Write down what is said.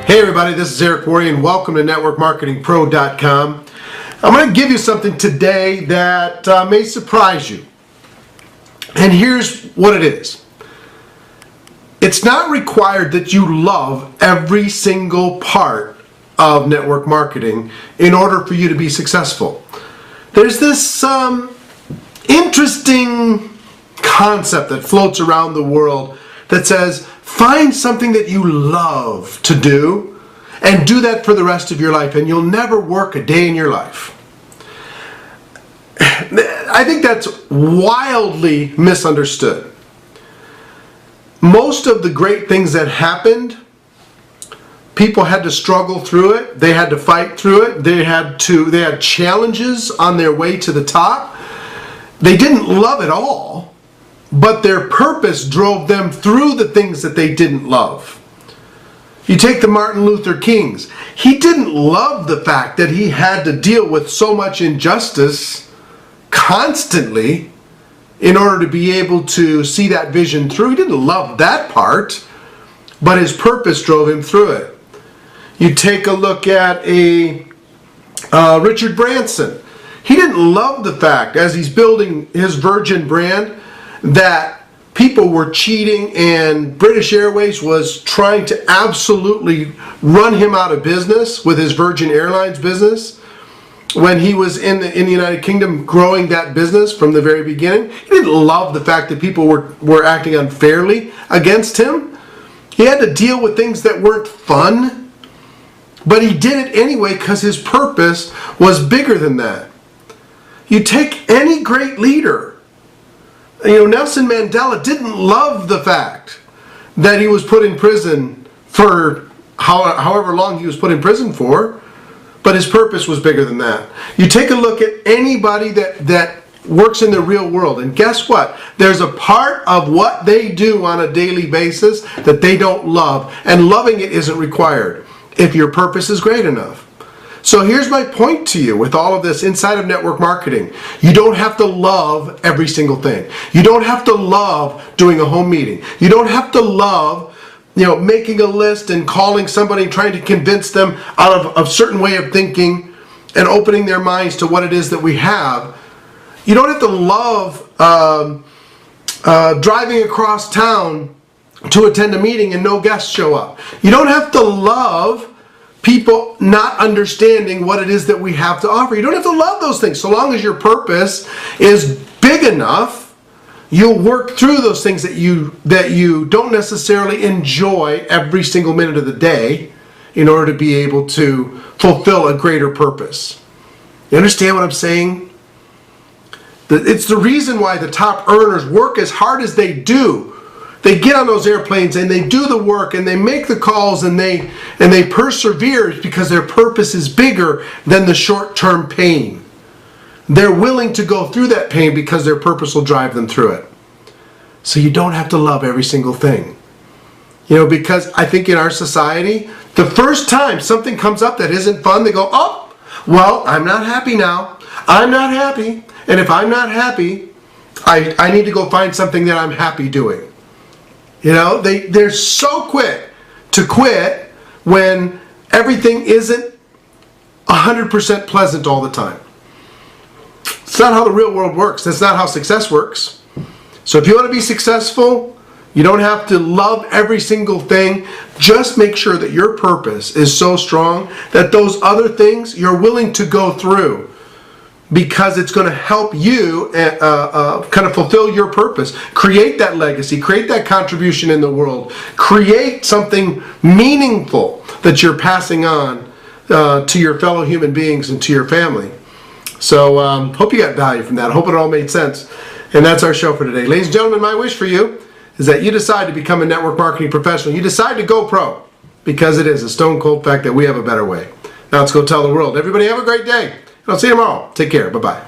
Hey everybody, this is Eric Worre and welcome to networkmarketingpro.com. I'm going to give you something today that may surprise you. And here's what it is. It's not required that you love every single part of network marketing in order for you to be successful. There's this interesting concept that floats around the world that says, find something that you love to do and do that for the rest of your life and you'll never work a day in your life. I think that's wildly misunderstood. Most of the great things that happened, people had to struggle through it, they had to fight through it, they had challenges on their way to the top. They didn't love it all, but their purpose drove them through the things that they didn't love. You take the Martin Luther Kings. He didn't love the fact that he had to deal with so much injustice constantly in order to be able to see that vision through. He didn't love that part, but his purpose drove him through it. You take a look at Richard Branson. He didn't love the fact, as he's building his Virgin brand, that people were cheating and British Airways was trying to absolutely run him out of business with his Virgin Airlines business when he was in the United Kingdom growing that business from the very beginning. He didn't love the fact that people were acting unfairly against him. He had to deal with things that weren't fun, but he did it anyway because his purpose was bigger than that. You take any great leader. Nelson Mandela didn't love the fact that he was put in prison for however long he was put in prison for, but his purpose was bigger than that. You take a look at anybody that works in the real world, and guess what? There's a part of what they do on a daily basis that they don't love, and loving it isn't required if your purpose is great enough. So here's my point to you with all of this inside of network marketing. You don't have to love every single thing. You don't have to love doing a home meeting. You don't have to love making a list and calling somebody, trying to convince them out of a certain way of thinking and opening their minds to what it is that we have. You don't have to love driving across town to attend a meeting and no guests show up. You don't have to love people not understanding what it is that we have to offer. You don't have to love those things. So long as your purpose is big enough, you'll work through those things that you don't necessarily enjoy every single minute of the day in order to be able to fulfill a greater purpose. You understand what I'm saying? It's the reason why the top earners work as hard as they do. They get on those airplanes and they do the work and they make the calls and they persevere because their purpose is bigger than the short-term pain. They're willing to go through that pain because their purpose will drive them through it. So you don't have to love every single thing. Because I think in our society, the first time something comes up that isn't fun, they go, oh, well, I'm not happy now. I'm not happy. And if I'm not happy, I need to go find something that I'm happy doing. They're so quick to quit when everything isn't 100% pleasant all the time. It's not how the real world works. That's not how success works. So if you want to be successful, you don't have to love every single thing. Just make sure that your purpose is so strong that those other things you're willing to go through, because it's going to help you kind of fulfill your purpose. Create that legacy, create that contribution in the world, create something meaningful that you're passing on to your fellow human beings and to your family. So hope you got value from that. I hope it all made sense. And that's our show for today. Ladies and gentlemen, my wish for you is that you decide to become a network marketing professional. You decide to go pro, because it is a stone cold fact that we have a better way. Now let's go tell the world. Everybody have a great day. I'll see you tomorrow. Take care. Bye-bye.